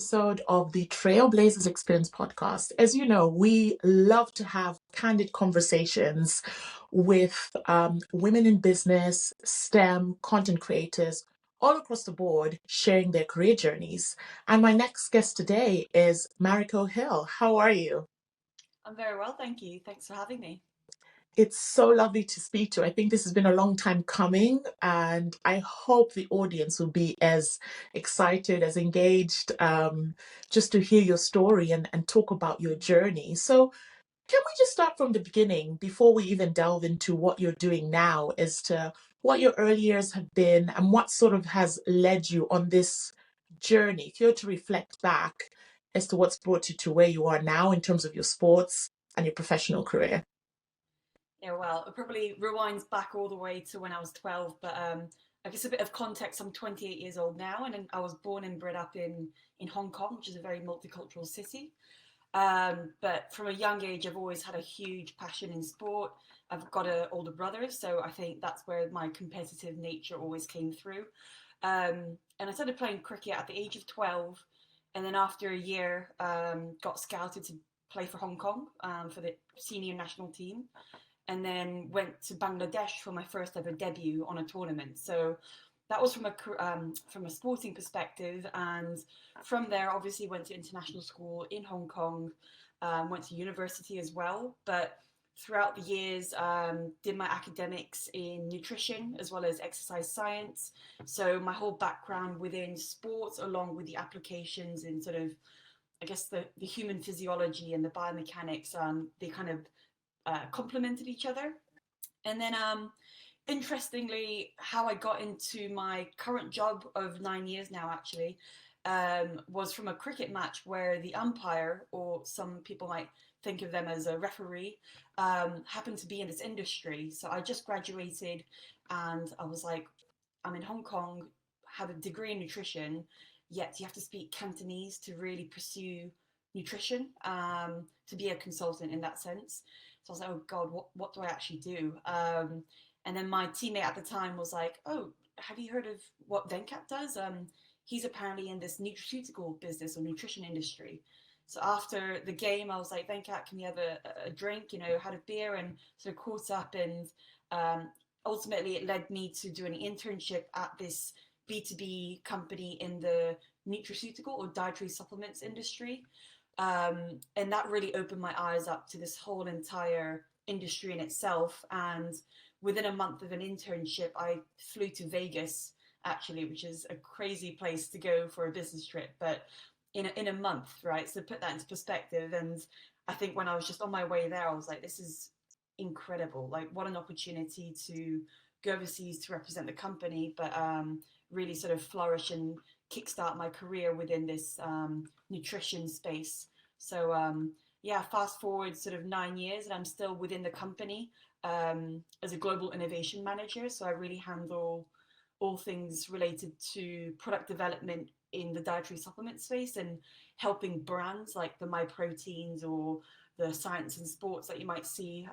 episode of the Trailblazers Experience podcast. As you know, we love to have candid conversations with women in business, STEM, content creators, all across the board, sharing their career journeys. And my next guest today is Mariko Hill. How are you? I'm very well, thank you. Thanks for having me. It's so lovely to speak to you. I think this has been a long time coming, and I hope the audience will be as excited, as engaged, just to hear your story and talk about your journey. So, can we just start from the beginning before we even delve into what you're doing now as to what your early years have been and what sort of has led you on this journey? If you're to reflect back as to what's brought you to where you are now in terms of your sports and your professional career. Yeah, well, it probably rewinds back all the way to when I was 12, but I guess a bit of context, I'm 28 years old now, and I was born and bred up in Hong Kong, which is a very multicultural city. But from a young age, I've always had a huge passion in sport. I've got an older brother, so I think that's where my competitive nature always came through. And I started playing cricket at the age of 12, and then after a year, got scouted to play for Hong Kong for the senior national team, and then went to Bangladesh for my first ever debut on a tournament. So that was from a sporting perspective, and from there, obviously, went to international school in Hong Kong, went to university as well, but throughout the years, did my academics in nutrition as well as exercise science. So my whole background within sports, along with the applications in sort of, I guess, the human physiology and the biomechanics, they kind of complemented each other. And then, interestingly, how I got into my current job of 9 years now, actually, was from a cricket match where the umpire, or some people might think of them as a referee, happened to be in this industry. So I just graduated, and I was like, I'm in Hong Kong, have a degree in nutrition, yet you have to speak Cantonese to really pursue nutrition, to be a consultant in that sense. So I was like, oh God, what do I actually do? And then my teammate at the time was like, oh, have you heard of what Venkat does? He's apparently in this nutraceutical business or nutrition industry. So after the game, I was like, Venkat, can we have a drink? Had a beer and sort of caught up. And ultimately, it led me to do an internship at this B2B company in the nutraceutical or dietary supplements industry. And that really opened my eyes up to this whole entire industry in itself. And within a month of an internship, I flew to Vegas, actually, which is a crazy place to go for a business trip, but in a month, right? So put that into perspective. And I think when I was just on my way there, I was like, this is incredible. Like, what an opportunity to go overseas to represent the company, but really sort of flourish and kickstart my career within this nutrition space. So yeah, fast forward sort of 9 years, and I'm still within the company as a global innovation manager. So I really handle all things related to product development in the dietary supplement space and helping brands like the MyProteins or the Science and Sports that you might see,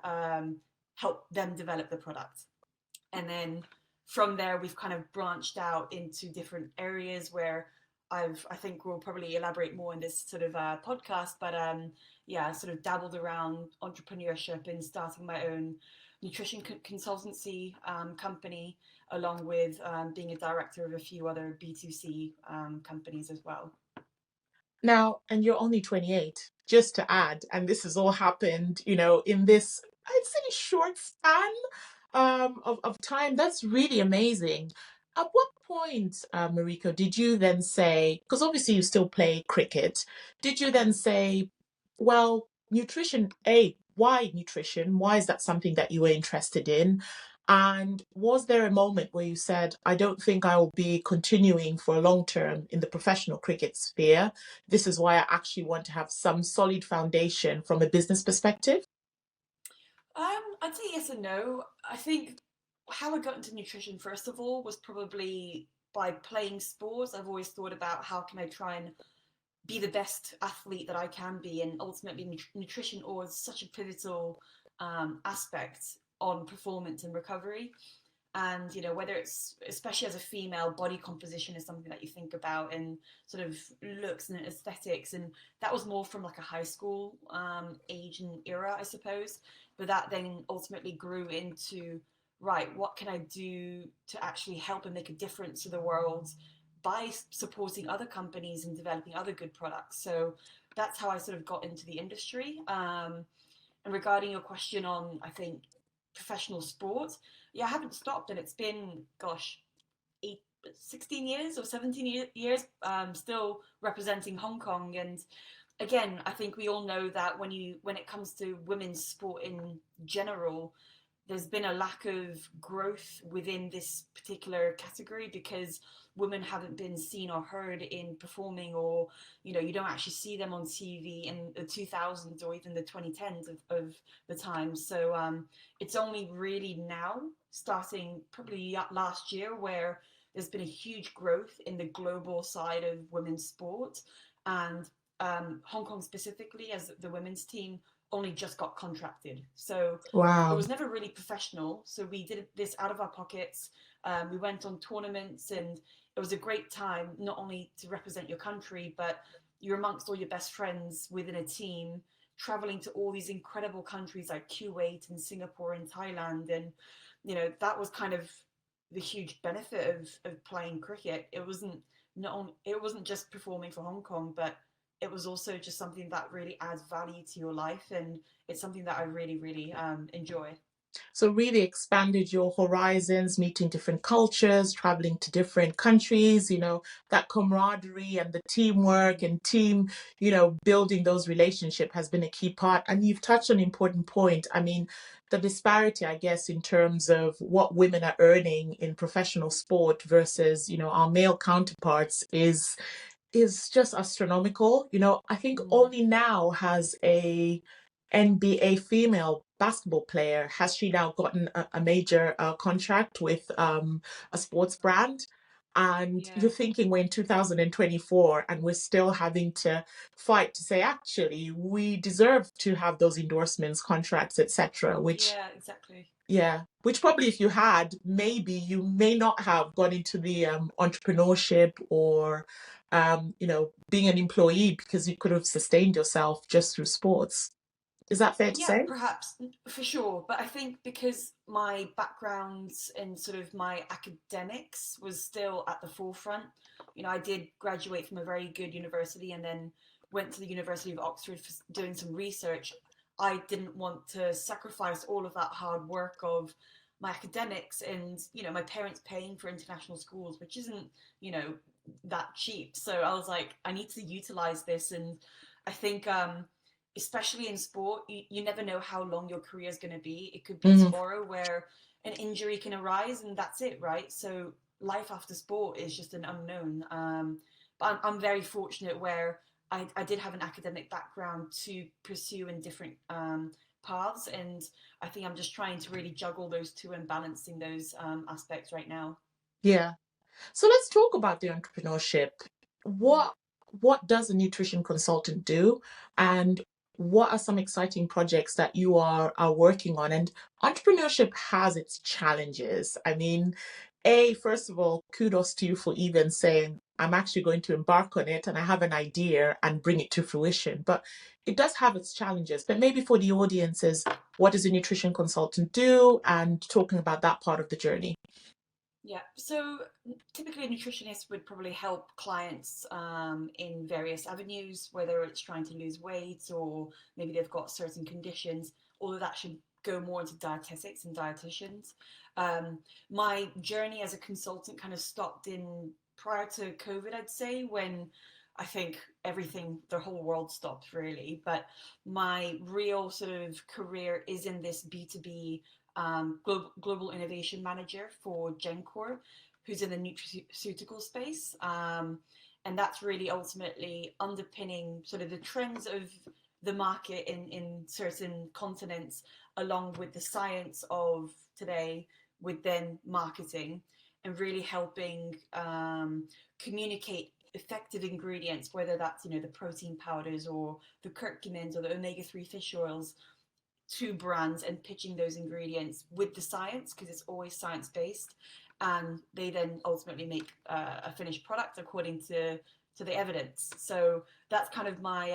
help them develop the product. And then from there, we've kind of branched out into different areas where I think we'll probably elaborate more in this sort of podcast, but yeah, sort of dabbled around entrepreneurship and starting my own nutrition consultancy company, along with being a director of a few other B2C companies as well. Now, and you're only 28, just to add, and this has all happened, in this, I'd say, short span of time. That's really amazing. At what point, Mariko, did you then say, because obviously you still play cricket, did you then say, well, nutrition, why nutrition? Why is that something that you were interested in? And was there a moment where you said, I don't think I will be continuing for a long term in the professional cricket sphere? This is why I actually want to have some solid foundation from a business perspective? I'd say yes and no. I think how I got into nutrition, first of all, was probably by playing sports. I've always thought about how can I try and be the best athlete that I can be, and ultimately nutrition always such a pivotal aspect on performance and recovery. And, whether it's, especially as a female, body composition is something that you think about, and sort of looks and aesthetics. And that was more from like a high school age and era, I suppose. But that then ultimately grew into, right, what can I do to actually help and make a difference to the world by supporting other companies and developing other good products. So that's how I sort of got into the industry. And regarding your question on, I think, professional sport, yeah, I haven't stopped, and it's been, gosh, 16 years or 17 years, still representing Hong Kong. And again, I think we all know that when it comes to women's sport in general, there's been a lack of growth within this particular category because women haven't been seen or heard in performing, or you don't actually see them on TV in the 2000s or even the 2010s of the time. So it's only really now, starting probably last year, where there's been a huge growth in the global side of women's sport. And Hong Kong specifically, as the women's team, only just got contracted. So it Wow. was never really professional. So we did this out of our pockets. We went on tournaments, and it was a great time, not only to represent your country, but you're amongst all your best friends within a team, traveling to all these incredible countries like Kuwait and Singapore and Thailand. And, that was kind of the huge benefit of playing cricket. It wasn't just performing for Hong Kong, but it was also just something that really adds value to your life, and it's something that I really, really enjoy. So really expanded your horizons, meeting different cultures, traveling to different countries, that camaraderie and the teamwork and team, building those relationships has been a key part. And you've touched on an important point. I mean, the disparity, I guess, in terms of what women are earning in professional sport versus, our male counterparts is just astronomical. I think Mm. only now has a NBA female basketball player has she now gotten a major contract with a sports brand. And Yeah. you're thinking we're in 2024 and we're still having to fight to say, actually, we deserve to have those endorsements, contracts, etc. Which, Yeah, exactly. yeah, which probably if you had, maybe you may not have gone into the entrepreneurship or, being an employee because you could have sustained yourself just through sports. Is that fair to Yeah, say? perhaps, for sure. But I think because my background and sort of my academics was still at the forefront, I did graduate from a very good university and then went to the University of Oxford for doing some research. I didn't want to sacrifice all of that hard work of my academics and, my parents paying for international schools, which isn't, that cheap. So I was like, I need to utilize this. And I think, especially in sport, you never know how long your career is going to be. It could be Mhm. tomorrow where an injury can arise and that's it, right? So life after sport is just an unknown. But I'm very fortunate where I did have an academic background to pursue in different paths. And I think I'm just trying to really juggle those two and balancing those aspects right now. Yeah. So let's talk about the entrepreneurship. Mm. What does a nutrition consultant do, and what are some exciting projects that you are working on? And entrepreneurship has its challenges. I mean, first of all, kudos to you for even saying I'm actually going to embark on it and I have an idea and bring it to fruition. But it does have its challenges. But maybe for the audiences, what does a nutrition consultant do, and talking about that part of the journey? Yeah, so typically a nutritionist would probably help clients in various avenues, whether it's trying to lose weight or maybe they've got certain conditions. All of that should go more into dietetics and dietitians. Um, my journey as a consultant kind of stopped in prior to COVID, I'd say, when I think everything, the whole world stopped really. But my real sort of career is in this B2B global innovation manager for Gencor, who's in the nutraceutical space. And that's really ultimately underpinning sort of the trends of the market in certain continents, along with the science of today, with then marketing and really helping communicate effective ingredients, whether that's the protein powders or the curcumins or the omega-3 fish oils, to brands and pitching those ingredients with the science, because it's always science based, and they then ultimately make a finished product according to the evidence. So that's kind of my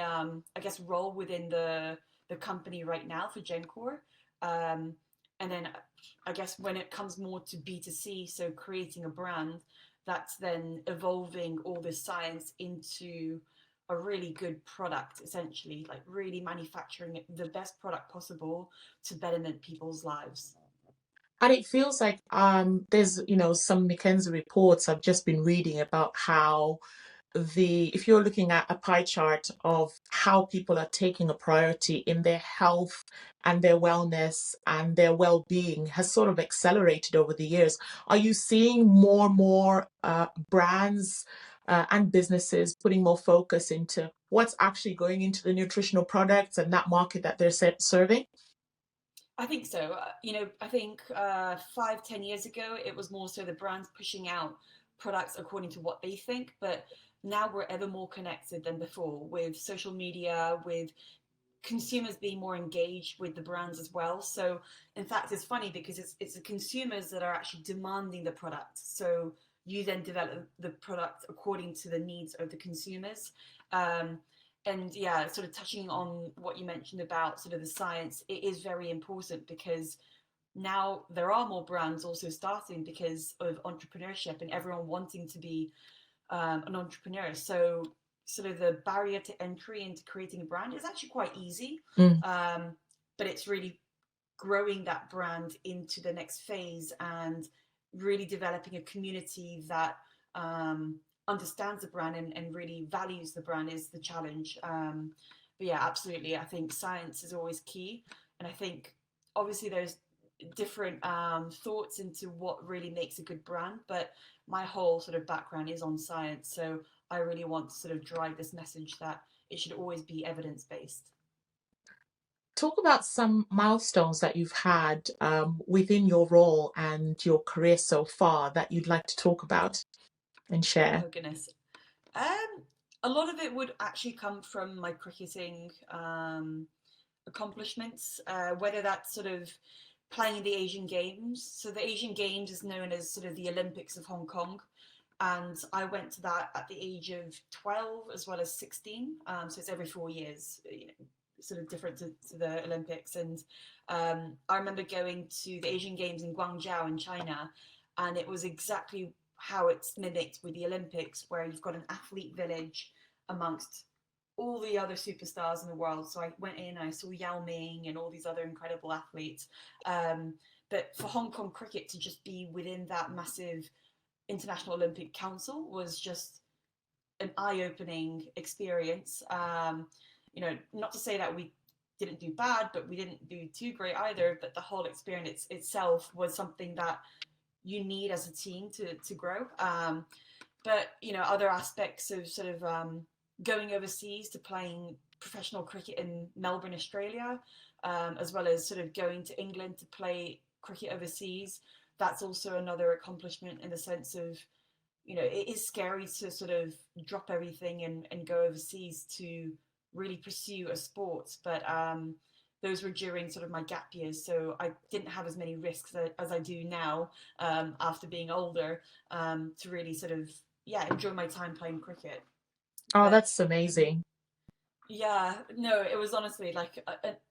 I guess role within the company right now for Gencor. And then I guess when it comes more to B2C, so creating a brand, that's then evolving all this science into a really good product, essentially, like really manufacturing the best product possible to betterment people's lives. And it feels like there's, some McKinsey reports I've just been reading about how if you're looking at a pie chart of how people are taking a priority in their health and their wellness and their well-being has sort of accelerated over the years. Are you seeing more and more brands and businesses putting more focus into what's actually going into the nutritional products and that market that they're serving? I think so. I think 5, 10 years ago, it was more so the brands pushing out products according to what they think. But now we're ever more connected than before with social media, with consumers being more engaged with the brands as well. So in fact, it's funny because it's the consumers that are actually demanding the product. So you then develop the product according to the needs of the consumers. Um, and yeah, sort of touching on what you mentioned about sort of the science, it is very important because now there are more brands also starting because of entrepreneurship and everyone wanting to be an entrepreneur. So sort of the barrier to entry into creating a brand is actually quite easy, Mm. but it's really growing that brand into the next phase and really developing a community that understands the brand and really values the brand is the challenge. But yeah, absolutely. I think science is always key. And I think obviously there's different thoughts into what really makes a good brand, but my whole sort of background is on science. So I really want to sort of drive this message that it should always be evidence based. Talk about some milestones that you've had within your role and your career so far that you'd like to talk about and share. Oh, goodness. A lot of it would actually come from my cricketing accomplishments, whether that's sort of playing in the Asian Games. So the Asian Games is known as sort of the Olympics of Hong Kong. And I went to that at the age of 12 as well as 16. So it's every 4 years, sort of different to the Olympics. And I remember going to the Asian Games in Guangzhou in China, and it was exactly how it's mimicked with the Olympics, where you've got an athlete village amongst all the other superstars in the world. So I went in, I saw Yao Ming and all these other incredible athletes. But for Hong Kong cricket to just be within that massive International Olympic Council was just an eye-opening experience. Not to say that we didn't do bad, but we didn't do too great either. But the whole experience itself was something that you need as a team to grow. But other aspects of sort of going overseas to playing professional cricket in Melbourne, Australia, as well as sort of going to England to play cricket overseas. That's also another accomplishment in the sense of, it is scary to sort of drop everything and go overseas to really pursue a sport. But those were during sort of my gap years, so I didn't have as many risks as I do now after being older, to really sort of enjoy my time playing cricket. Oh, But that's amazing. yeah, no, it was honestly like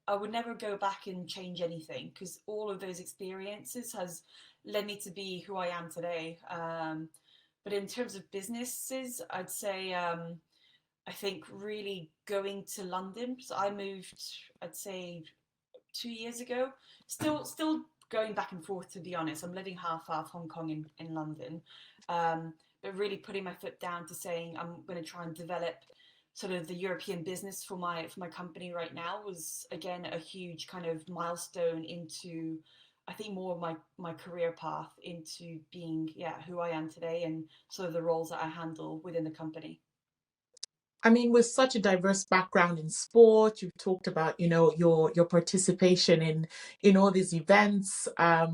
I would never go back and change anything because all of those experiences has led me to be who I am today. But in terms of businesses, I'd say I think really going to London. So I moved, I'd say 2 years ago. Still going back and forth, to be honest. I'm living half Hong Kong in London. But really putting my foot down to saying I'm going to try and develop sort of the European business for my company right now was again a huge kind of milestone into I think more of my career path into being who I am today and sort of the roles that I handle within the company. I mean, with such a diverse background in sport, you've talked about, your participation in all these events,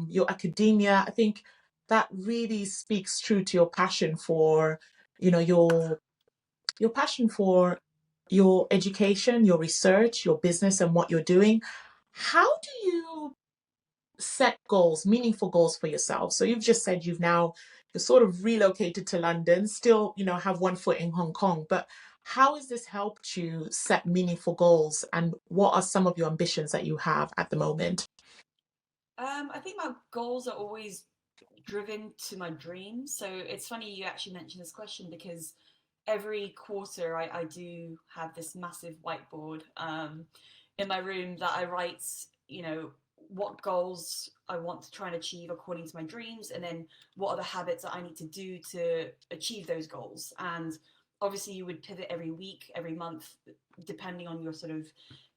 your academia. I think that really speaks true to your passion for, your passion for your education, your research, your business, and what you're doing. How do you set goals, meaningful goals for yourself? So you've just said you're sort of relocated to London, still, have one foot in Hong Kong, but how has this helped you set meaningful goals, and what are some of your ambitions that you have at the moment? I think my goals are always driven to my dreams. So it's funny you actually mentioned this question because every quarter I do have this massive whiteboard in my room that I write, what goals I want to try and achieve according to my dreams, and then what are the habits that I need to do to achieve those goals. And obviously, you would pivot every week, every month, depending on your sort of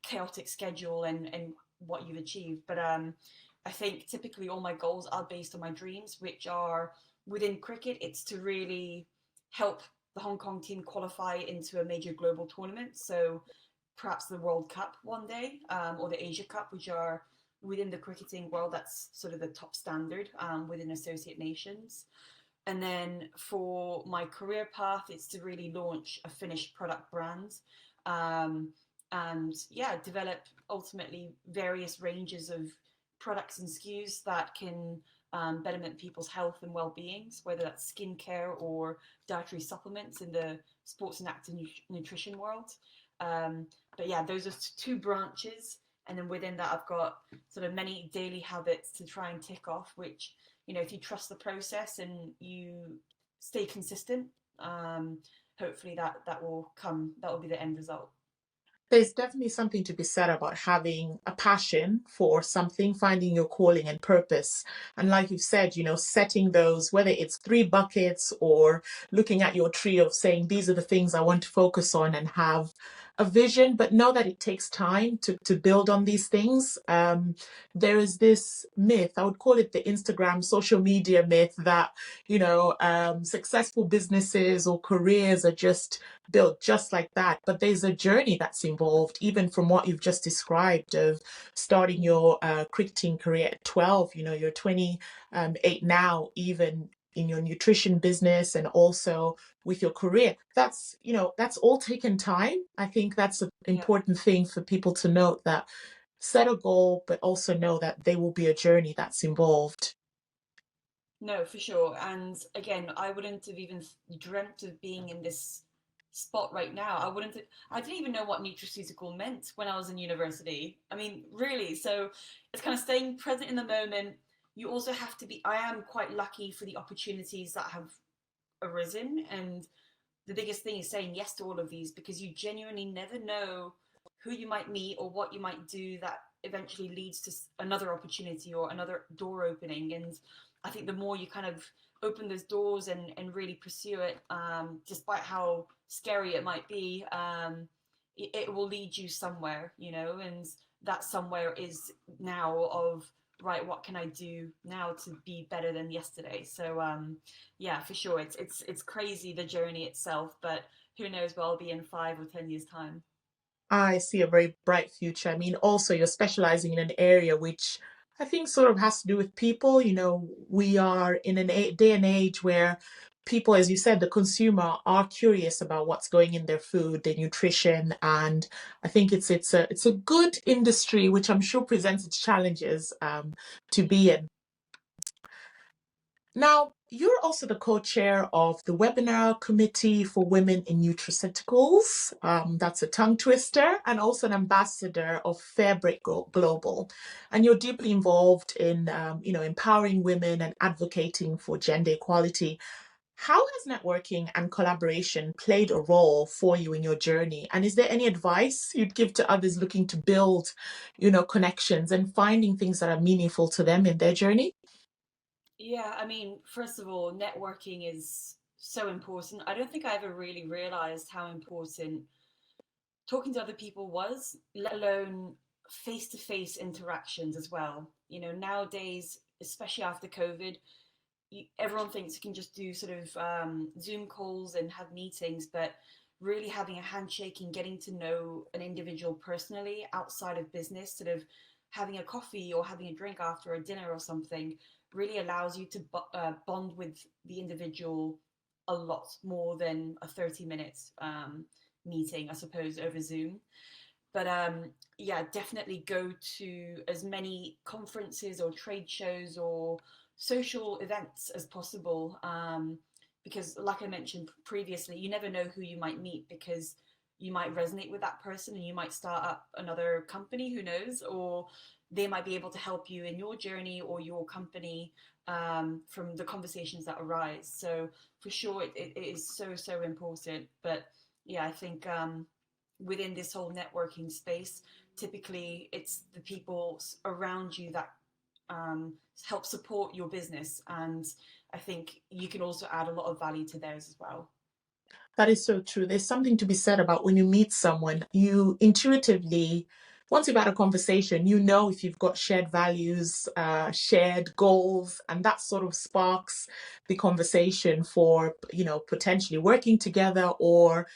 chaotic schedule and what you've achieved. But I think typically all my goals are based on my dreams, which are within cricket. It's to really help the Hong Kong team qualify into a major global tournament. So perhaps the World Cup one day, or the Asia Cup, which are within the cricketing world. That's sort of the top standard within associate nations. And then for my career path, it's to really launch a finished product brand. Um, and yeah, develop ultimately various ranges of products and SKUs that can betterment people's health and well-beings, whether that's skincare or dietary supplements in the sports and active nutrition world. Um, but yeah, those are two branches. And then within that, I've got sort of many daily habits to try and tick off, which, if you trust the process and you stay consistent, hopefully that will be the end result. There's definitely something to be said about having a passion for something, finding your calling and purpose. And like you've said, setting those, whether it's 3 buckets or looking at your tree of saying, these are the things I want to focus on, and have a vision, but know that it takes time to build on these things. There is this myth, I would call it the Instagram social media myth, that, successful businesses or careers are just built just like that. But there's a journey that's involved, even from what you've just described, of starting your cricketing career at 12. You're 28 now, even in your nutrition business and also with your career. That's all taken time. I think that's an Yeah. important thing for people to note, that set a goal, but also know that there will be a journey that's involved. No, for sure. And again, I wouldn't have even dreamt of being in this spot right now. I didn't even know what nutraceutical meant when I was in university. I mean, really. So it's kind of staying present in the moment. You also have to be, I am quite lucky for the opportunities that have arisen. And the biggest thing is saying yes to all of these, because you genuinely never know who you might meet or what you might do that eventually leads to another opportunity or another door opening. And I think the more you kind of open those doors and really pursue it, despite how scary it might be, it will lead you somewhere, and that somewhere is now of, right, what can I do now to be better than yesterday? So yeah, for sure, it's crazy, the journey itself, but who knows where I'll be in 5 or 10 years time. I see a very bright future. I mean, also, you're specializing in an area which I think sort of has to do with people. We are in day and age where people, as you said, the consumer, are curious about what's going in their food, their nutrition, and I think it's a good industry, which I'm sure presents its challenges to be in. Now, you're also the co-chair of the webinar committee for women in nutraceuticals. That's a tongue twister, and also an ambassador of Fairbreak Global. And you're deeply involved in, empowering women and advocating for gender equality. How has networking and collaboration played a role for you in your journey? And is there any advice you'd give to others looking to build, connections and finding things that are meaningful to them in their journey? Yeah, I mean, first of all, networking is so important. I don't think I ever really realized how important talking to other people was, let alone face to face interactions as well. Nowadays, especially after COVID, everyone thinks you can just do sort of Zoom calls and have meetings, but really having a handshake and getting to know an individual personally outside of business, sort of having a coffee or having a drink after a dinner or something, really allows you to bond with the individual a lot more than a 30 minutes meeting, I suppose, over Zoom. But yeah, definitely go to as many conferences or trade shows or social events as possible. Because, like I mentioned previously, you never know who you might meet, because you might resonate with that person and you might start up another company, who knows, or they might be able to help you in your journey or your company, from the conversations that arise. So for sure, it is so important. But yeah, I think within this whole networking space, typically it's the people around you that help support your business, and I think you can also add a lot of value to theirs as well. That is so true. There's something to be said about when you meet someone, you intuitively, once you've had a conversation, you know if you've got shared values, shared goals, and that sort of sparks the conversation for, potentially working together, or,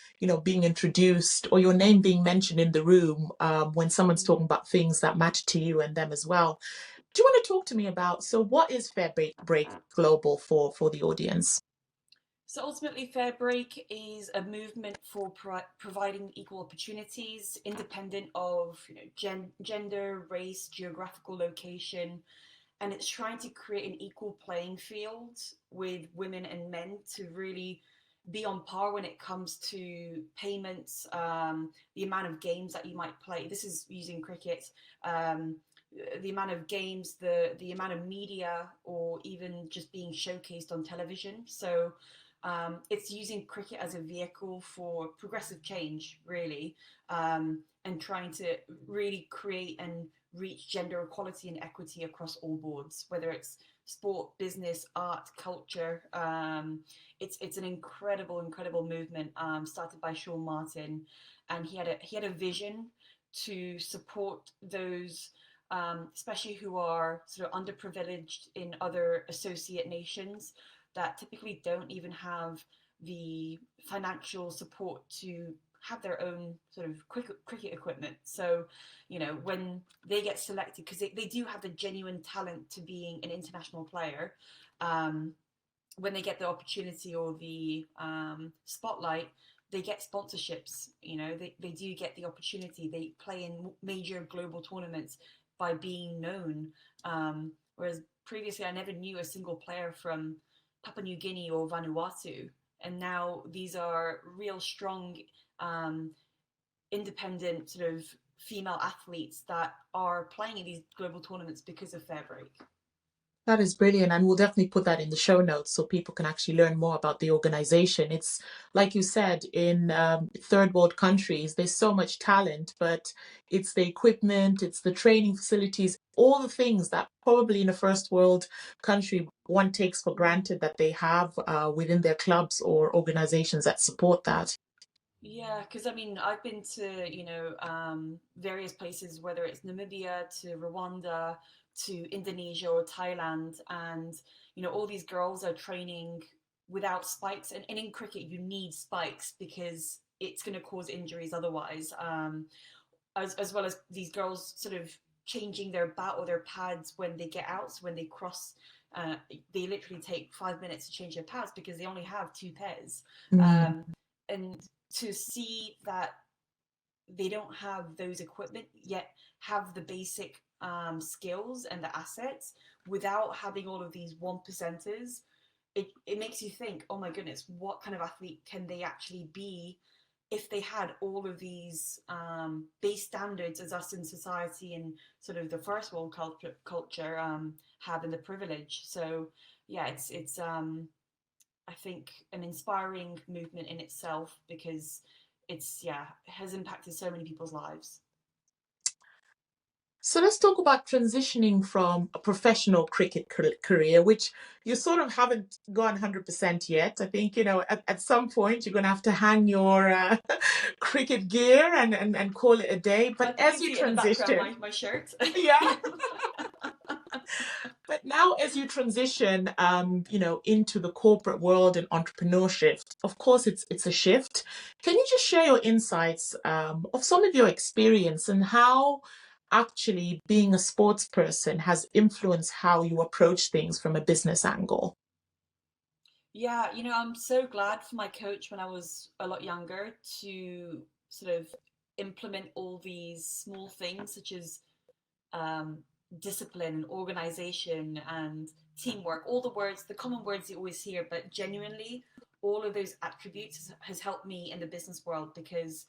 being introduced, or your name being mentioned in the room, when someone's talking about things that matter to you and them as well. Do you want to talk to me about, so what is Fairbreak Global for the audience? So ultimately, Fairbreak is a movement for providing equal opportunities, independent of gender, race, geographical location, and it's trying to create an equal playing field with women and men to really be on par when it comes to payments, the amount of games that you might play. This is using cricket. Um, the amount of games, the amount of media, or even just being showcased on television. So it's using cricket as a vehicle for progressive change, really, and trying to really create and reach gender equality and equity across all boards, whether it's sport, business, art, culture. It's an incredible movement, started by Sean Martin, and he had a vision to support those, especially who are sort of underprivileged in other associate nations that typically don't even have the financial support to have their own sort of cricket equipment. So, when they get selected, because they do have the genuine talent to being an international player, when they get the opportunity or the spotlight, they get sponsorships. They do get the opportunity. They play in major global tournaments by being known. Whereas previously, I never knew a single player from Papua New Guinea or Vanuatu. And now these are real strong, independent sort of female athletes that are playing in these global tournaments because of Fairbreak. That is brilliant. And we'll definitely put that in the show notes so people can actually learn more about the organization. It's like you said, in third world countries, there's so much talent, but it's the equipment, it's the training facilities, all the things that probably in a first world country one takes for granted that they have within their clubs or organizations that support that. Yeah, because I mean, I've been to, various places, whether it's Namibia to Rwanda to Indonesia or Thailand, and, all these girls are training without spikes. And in cricket, you need spikes because it's going to cause injuries otherwise. As well as these girls sort of changing their bat or their pads when they get out. So when they cross, they literally take 5 minutes to change their pads because they only have two pairs. Mm. And to see that they don't have those equipment yet have the basic skills and the assets without having all of these one percenters, it makes you think, oh my goodness, what kind of athlete can they actually be if they had all of these base standards as us in society and sort of the first world culture have, in the privilege. So yeah, it's I think an inspiring movement in itself, because it's, yeah, it has impacted so many people's lives. So let's talk about transitioning from a professional cricket career, which you sort of haven't gone 100% yet. I think, at some point you're going to have to hang your cricket gear and call it a day. I But think you as can you see it in the background, transition, my shirt. yeah. Yeah. But now, as you transition, into the corporate world and entrepreneurship, of course, it's a shift. Can you just share your insights of some of your experience and how actually being a sports person has influenced how you approach things from a business angle? Yeah, I'm so glad for my coach when I was a lot younger to sort of implement all these small things such as um, discipline and organization and teamwork, all the words, the common words you always hear, but genuinely, all of those attributes has helped me in the business world because,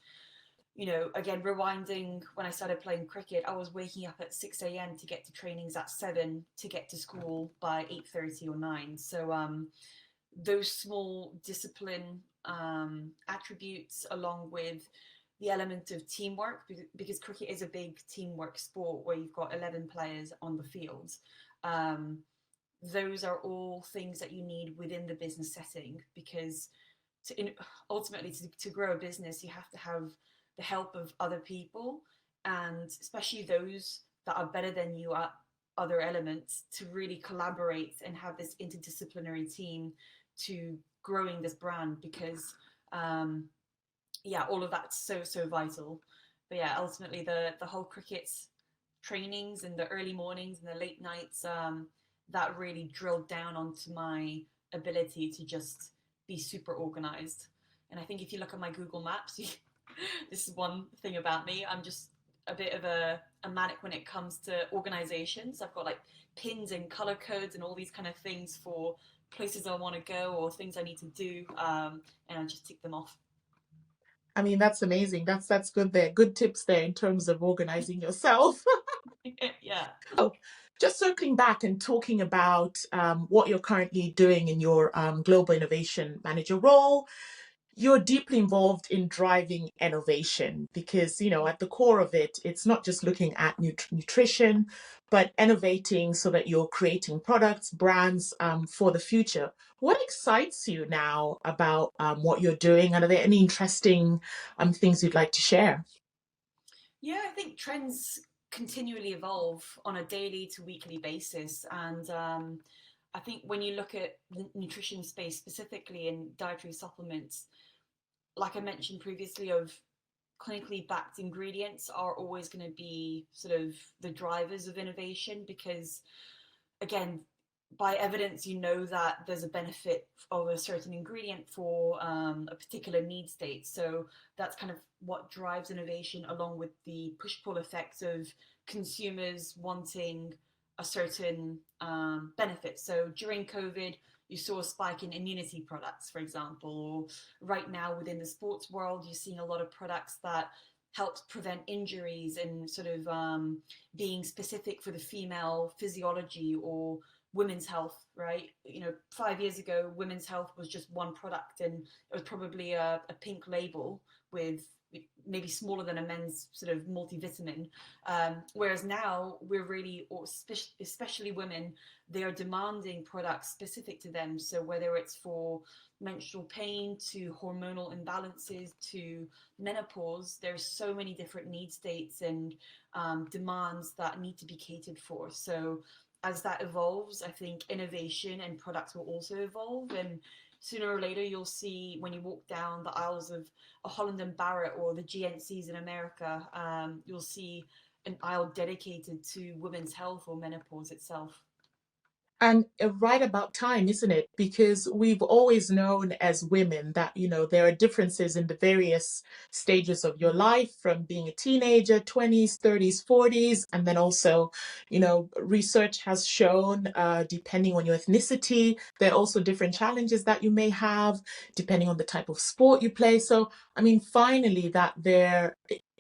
you know, again, rewinding when I started playing cricket, I was waking up at 6 a.m. to get to trainings at 7 to get to school by 8:30 or 9. So those small discipline attributes, along with the element of teamwork, because cricket is a big teamwork sport where you've got 11 players on the field. Um, those are all things that you need within the business setting because ultimately to grow a business, you have to have the help of other people, and especially those that are better than you at other elements, to really collaborate and have this interdisciplinary team to growing this brand because yeah, all of that's so vital. But yeah, ultimately the whole cricket trainings and the early mornings and the late nights, that really drilled down onto my ability to just be super organized. And I think if you look at my Google Maps, this is one thing about me. I'm just a bit of a manic when it comes to organizations. I've got like pins and color codes and all these kind of things for places I want to go or things I need to do, and I just tick them off. I mean, that's amazing. That's good there. Good tips there in terms of organizing yourself. Yeah. Oh, just circling back and talking about what you're currently doing in your Global Innovation Manager role. You're deeply involved in driving innovation because, you know, at the core of it, it's not just looking at nutrition, but innovating so that you're creating products, brands for the future. What excites you now about what you're doing? And are there any interesting things you'd like to share? Yeah, I think trends continually evolve on a daily to weekly basis. And I think when you look at the nutrition space, specifically in dietary supplements, like I mentioned previously, of clinically backed ingredients are always going to be sort of the drivers of innovation because, again, by evidence, you know that there's a benefit of a certain ingredient for a particular need state. So that's kind of what drives innovation, along with the push pull effects of consumers wanting a certain benefit. So during COVID, you saw a spike in immunity products, for example, or right now within the sports world, you're seeing a lot of products that helps prevent injuries and sort of being specific for the female physiology or women's health, right? You know, 5 years ago, women's health was just one product and it was probably a pink label with maybe smaller than a men's sort of multivitamin. Whereas now we're really, or especially women, they are demanding products specific to them. So whether it's for menstrual pain to hormonal imbalances to menopause, there's so many different need states and demands that need to be catered for. So as that evolves, I think innovation and products will also evolve. And sooner or later, you'll see when you walk down the aisles of a Holland and Barrett or the GNCs in America, you'll see an aisle dedicated to women's health or menopause itself. And right about time, isn't it? Because we've always known as women that, you know, there are differences in the various stages of your life from being a teenager, 20s, 30s, 40s. And then also, you know, research has shown, depending on your ethnicity, there are also different Yeah. challenges that you may have, depending on the type of sport you play. So, I mean, finally,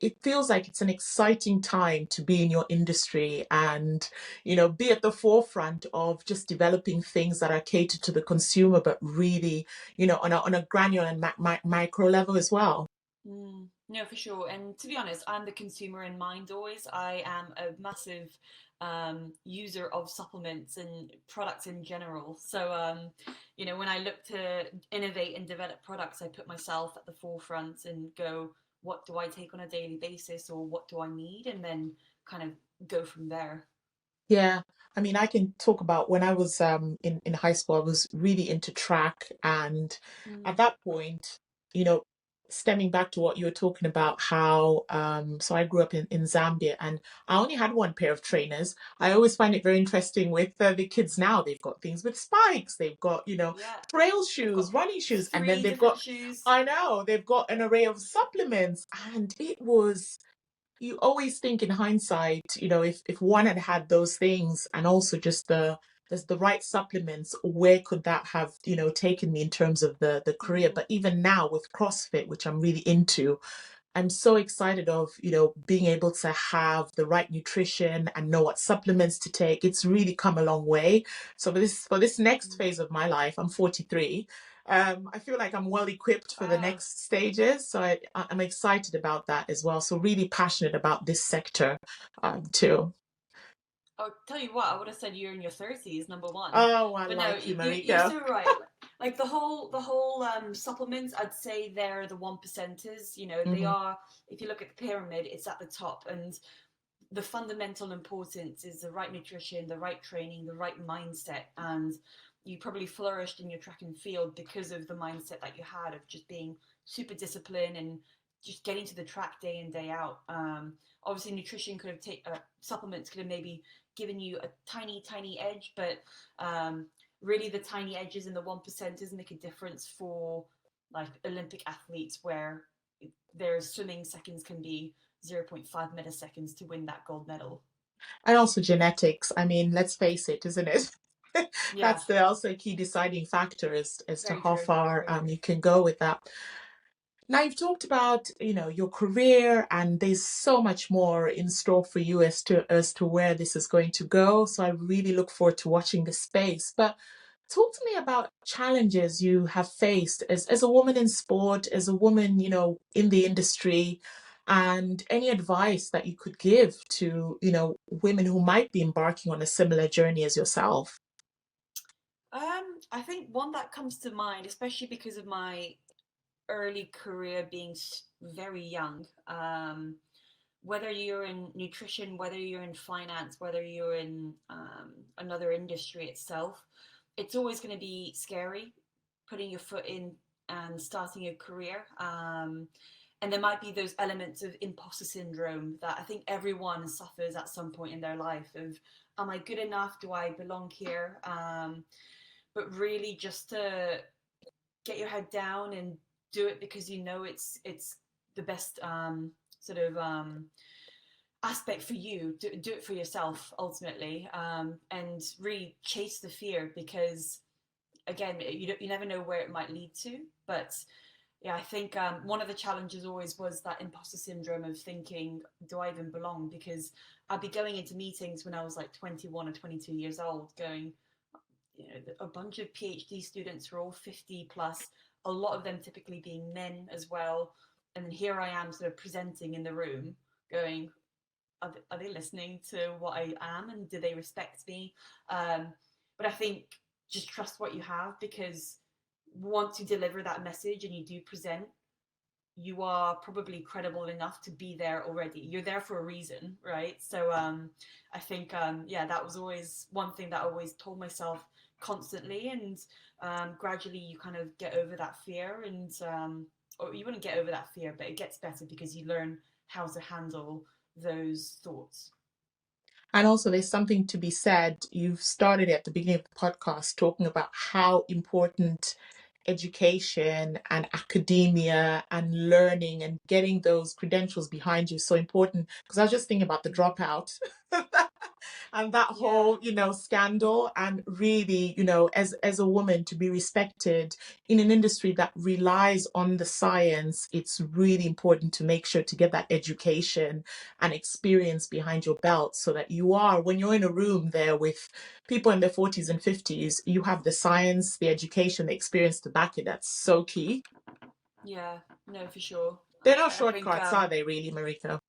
it feels like it's an exciting time to be in your industry and, you know, be at the forefront of just developing things that are catered to the consumer, but really, you know, on a granular and micro level as well. No, for sure. And to be honest, I'm the consumer in mind always. I am a massive user of supplements and products in general. So, you know, when I look to innovate and develop products, I put myself at the forefront and go, what do I take on a daily basis or what do I need? And then kind of go from there. Yeah. I mean, I can talk about when I was in high school, I was really into track. And Mm, at that point, you know, stemming back to what you were talking about, how so I grew up in Zambia, and I only had one pair of trainers. I always find it very interesting with the kids now. They've got things with spikes, they've got, Yeah, trail they've got shoes, running shoes, and then three they've different got, shoes. I know, they've got an array of supplements. And it was, you always think in hindsight, if one had had those things, and also just the right supplements, where could that have, taken me in terms of the career. Mm. But even now with CrossFit, which I'm really into, I'm so excited of, being able to have the right nutrition and know what supplements to take. It's really come a long way. So for this next Mm. phase of my life, I'm 43. I feel like I'm well equipped for the Wow. next stages. So I'm excited about that as well. So really passionate about this sector, too. I'll tell you what, I would have said you're in your 30s, number one. Oh, I But no, like you, you're Mariko. so right. Like the whole supplements, I'd say they're the one percenters. They Mhm. are. If you look at the pyramid, it's at the top, and the fundamental importance is the right nutrition, the right training, the right mindset, and you probably flourished in your track and field because of the mindset that you had of just being super disciplined and just getting to the track day in day out. Obviously, nutrition could have supplements could have maybe given you a tiny edge, but really the tiny edges and the one percenters make a difference for like Olympic athletes where their swimming seconds can be zero point 0.5 milliseconds to win that gold medal. And also genetics. I mean, let's face it, isn't it? Yeah, That's the also key deciding factor as to very how true. far Very true. you can go with that. Now you've talked about, your career, and there's so much more in store for you as to where this is going to go. So I really look forward to watching this space. But talk to me about challenges you have faced as a woman in sport, as a woman, in the industry, and any advice that you could give to, women who might be embarking on a similar journey as yourself. I think one that comes to mind, especially because of my early career being very young. Whether you're in nutrition, whether you're in finance, whether you're in another industry itself, it's always going to be scary putting your foot in and starting a career. And there might be those elements of imposter syndrome that I think everyone suffers at some point in their life of, am I good enough? Do I belong here? But really just to get your head down and do it because you know it's the best sort of aspect for you. Do it for yourself ultimately, and really chase the fear because again, you never know where it might lead to. But yeah, I think one of the challenges always was that imposter syndrome of thinking, do I even belong? Because I'd be going into meetings when I was like 21 or 22 years old, going, a bunch of PhD students who are all 50 plus, a lot of them typically being men as well. And then here I am sort of presenting in the room going, are they listening to what I am and do they respect me? But I think just trust what you have because once you deliver that message and you do present, you are probably credible enough to be there already. You're there for a reason, right? So I think yeah, that was always one thing that I always told myself constantly, and gradually you kind of get over that fear, and or you wouldn't get over that fear, but it gets better because you learn how to handle those thoughts. And also, there's something to be said. You've started at the beginning of the podcast talking about how important education and academia and learning and getting those credentials behind you is so important. Because I was just thinking about the dropout and that Yeah, whole, scandal. And really, as a woman, to be respected in an industry that relies on the science, it's really important to make sure to get that education and experience behind your belt, so that you are, when you're in a room there with people in their 40s and 50s, you have the science, the education, the experience to back it. That's so key. yeah, no, for sure. They're not I think shortcuts, are they, really, Mariko?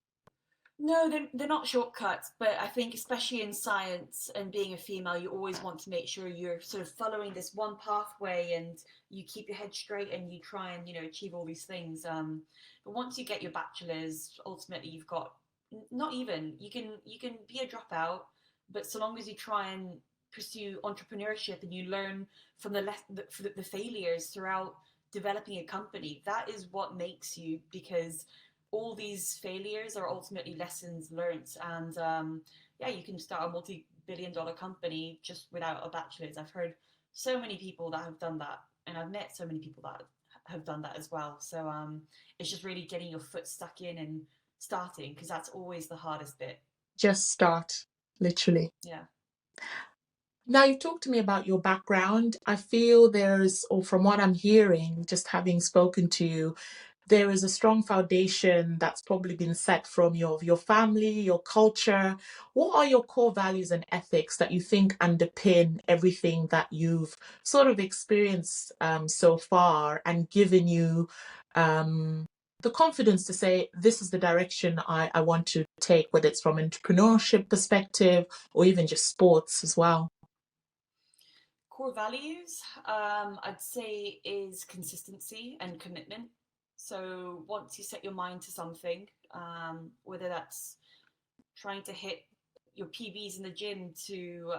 no, they're not shortcuts, but I think especially in science and being a female, you always want to make sure you're sort of following this one pathway and you keep your head straight and you try and achieve all these things. But once you get your bachelor's, ultimately you've got not even you can be a dropout, but so long as you try and pursue entrepreneurship and you learn from the failures throughout developing a company, that is what makes you, because all these failures are ultimately lessons learned. And yeah, you can start a multi-billion-dollar company just without a bachelor's. I've heard so many people that have done that, and I've met so many people that have done that as well. So it's just really getting your foot stuck in and starting, because that's always the hardest bit. Just start, literally. Yeah. Now, you talked to me about your background. I feel there's, or from what I'm hearing, just having spoken to you, there is a strong foundation that's probably been set from your family, your culture. What are your core values and ethics that you think underpin everything that you've sort of experienced so far and given you the confidence to say, this is the direction I want to take, whether it's from entrepreneurship perspective or even just sports as well? Core values, I'd say, is consistency and commitment. So once you set your mind to something, whether that's trying to hit your PBs in the gym to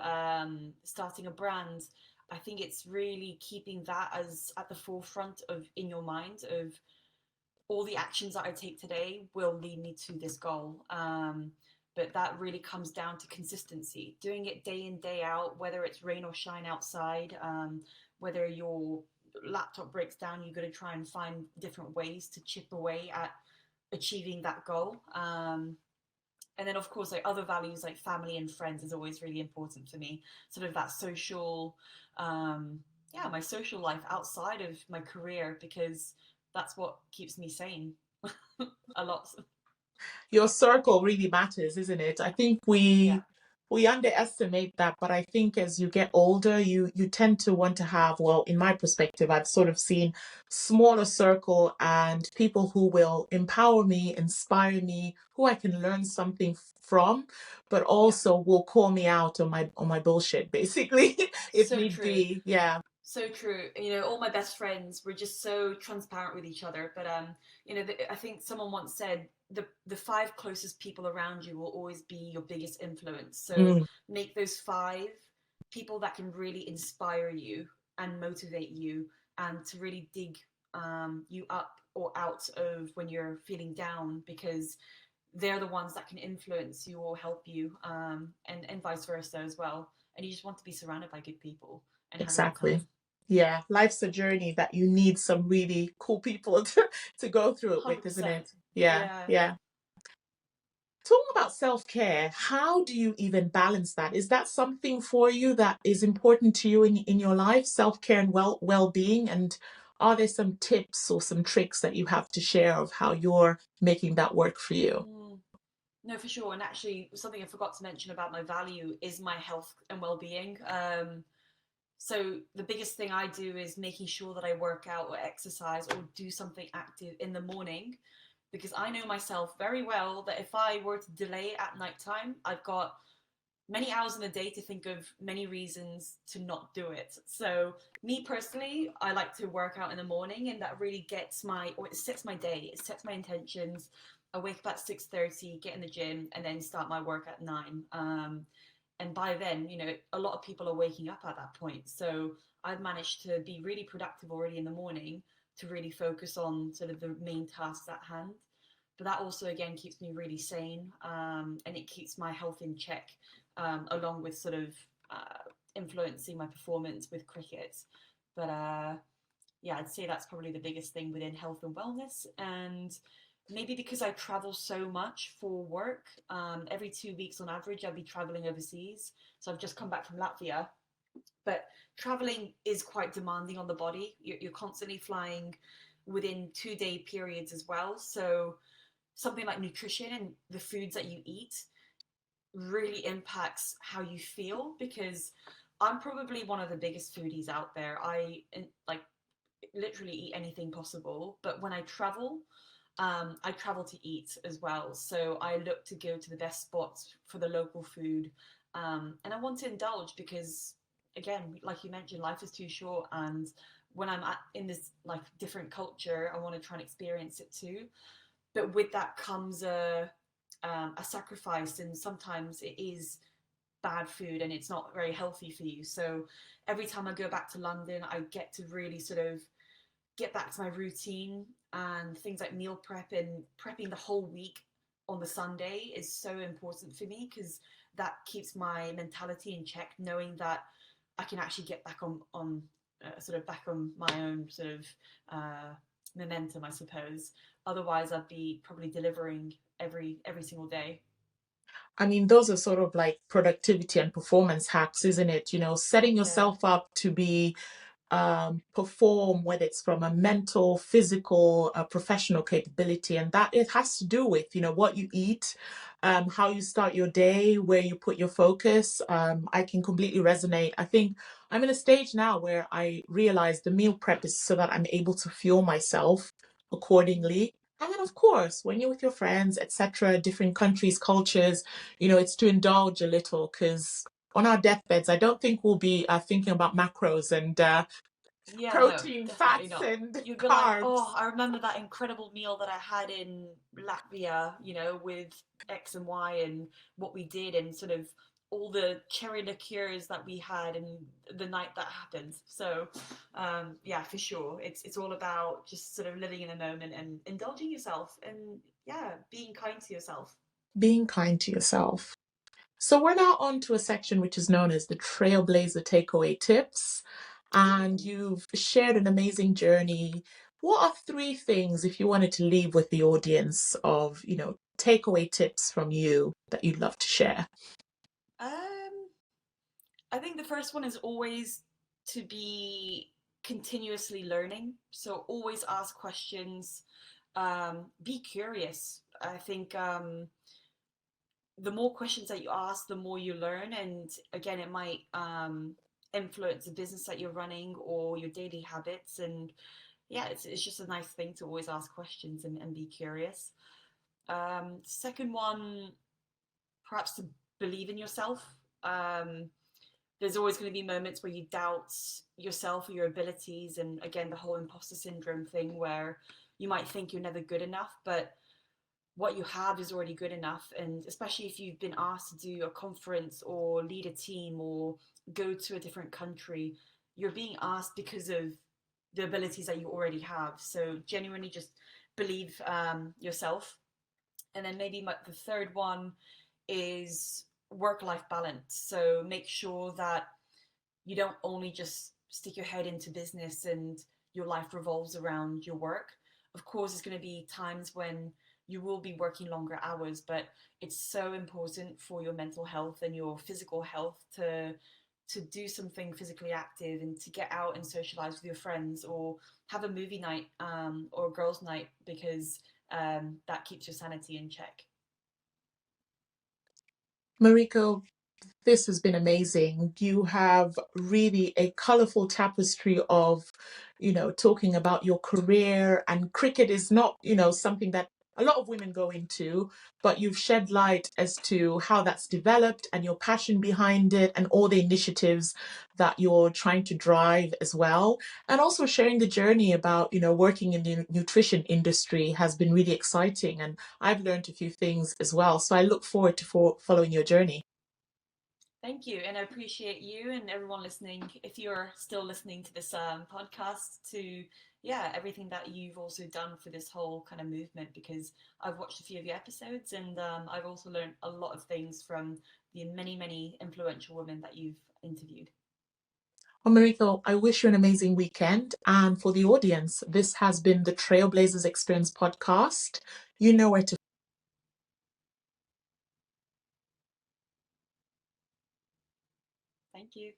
starting a brand, I think it's really keeping that as at the forefront of in your mind of all the actions that I take today will lead me to this goal. But that really comes down to consistency, doing it day in, day out, whether it's rain or shine outside, whether your laptop breaks down, you're going to try and find different ways to chip away at achieving that goal. And then, of course, like other values like family and friends is always really important for me. Sort of that social, yeah, my social life outside of my career, because that's what keeps me sane a lot. Your circle really matters, isn't it? I think Yeah. we underestimate that, but I think as you get older, you tend to want to have, well, in my perspective, I've sort of seen smaller circle and people who will empower me, inspire me, who I can learn something from, but Yeah. also will call me out on my bullshit, basically, if So need true. be. Yeah. So true. You know, all my best friends were just so transparent with each other. But you know, I think someone once said the five closest people around you will always be your biggest influence. So Mm, make those five people that can really inspire you and motivate you, and to really dig you up or out of when you're feeling down, because they're the ones that can influence you or help you, and vice versa as well. And you just want to be surrounded by good people and have a good exactly. time. Yeah, life's a journey that you need some really cool people to go through it with, isn't 100%. it? Yeah, Yeah. yeah. Talking about self-care, how do you even balance that? Is that something for you that is important to you in your life, self-care and well-being? And are there some tips or some tricks that you have to share of how you're making that work for you? Mm. No, for sure. And actually, something I forgot to mention about my value is my health and well-being. So the biggest thing I do is making sure that I work out or exercise or do something active in the morning, because I know myself very well that if I were to delay at nighttime, I've got many hours in the day to think of many reasons to not do it. So me personally, I like to work out in the morning, and that really gets my, or it sets my day, it sets my intentions. I wake up at 6:30, get in the gym, and then start my work at 9. And by then, you know, a lot of people are waking up at that point. So I've managed to be really productive already in the morning to really focus on sort of the main tasks at hand. But that also, again, keeps me really sane, and it keeps my health in check, along with sort of influencing my performance with cricket. But yeah, I'd say that's probably the biggest thing within health and wellness. And maybe because I travel so much for work, every 2 weeks on average, I'll be traveling overseas. So I've just come back from Latvia. But traveling is quite demanding on the body. You're constantly flying within 2 day periods as well. So something like nutrition and the foods that you eat really impacts how you feel, because I'm probably one of the biggest foodies out there. Like literally eat anything possible, but when I travel to eat as well. So I look to go to the best spots for the local food, and I want to indulge because, again, like you mentioned, life is too short, and when in this like different culture, I want to try and experience it too. But with that comes a sacrifice, and sometimes it is bad food and it's not very healthy for you. So every time I go back to London, I get to really sort of get back to my routine, and things like meal prep and prepping the whole week on the Sunday is so important for me, because that keeps my mentality in check, knowing that I can actually get back on sort of back on my own sort of momentum, I suppose. Otherwise, I'd be probably delivering every single day. I mean, those are sort of like productivity and performance hacks, isn't it? Setting Yeah, yourself up to be perform, whether it's from a mental, physical, professional capability. And that it has to do with, what you eat, how you start your day, where you put your focus. I can completely resonate. I think I'm in a stage now where I realize the meal prep is so that I'm able to fuel myself accordingly. And then, of course, when you're with your friends, etc., different countries, cultures, it's to indulge a little because on our deathbeds, I don't think we'll be thinking about macros and yeah, no, protein, definitely fats, not. and You'd be like, oh, carbs. I remember that incredible meal that I had in Latvia, with X and Y and what we did, and sort of all the cherry liqueurs that we had and the night that happened. So, yeah, for sure, it's all about just sort of living in the moment and indulging yourself, and yeah, being kind to yourself. Being kind to yourself. So we're now on to a section which is known as the Trailblazer Takeaway Tips. And Ooh. you've shared an amazing journey. What are three things, if you wanted to leave with the audience of, takeaway tips from you that you'd love to share? Um, I think the first one is always to be continuously learning. So always ask questions, be curious. I think the more questions that you ask, the more you learn. And again, it might influence the business that you're running or your daily habits. And yeah, it's just a nice thing to always ask questions and be curious. Second one, perhaps to believe in yourself. Um, there's always going to be moments where you doubt yourself or your abilities, and again, the whole imposter syndrome thing, where you might think you're never good enough, but what you have is already good enough. And especially if you've been asked to do a conference or lead a team or go to a different country, you're being asked because of the abilities that you already have. So genuinely just believe yourself. And then maybe the third one is work-life balance. So make sure that you don't only just stick your head into business and your life revolves around your work. Of course, there's going to be times when you will be working longer hours, but it's so important for your mental health and your physical health to do something physically active and to get out and socialize with your friends, or have a movie night or a girls' night, because that keeps your sanity in check. Mariko, this has been amazing. You have really a colorful tapestry of, talking about your career. And cricket is not, something that a lot of women go into, but you've shed light as to how that's developed and your passion behind it and all the initiatives that you're trying to drive as well. And also sharing the journey about, working in the nutrition industry has been really exciting. And I've learned a few things as well. So I look forward to following your journey. Thank you, and I appreciate you and everyone listening. If you're still listening to this podcast, to yeah, everything that you've also done for this whole kind of movement, because I've watched a few of your episodes, and I've also learned a lot of things from the many influential women that you've interviewed. Well, Mariko, I wish you an amazing weekend. And for the audience, this has been the Trailblazers Experience podcast. You know where to Thank you.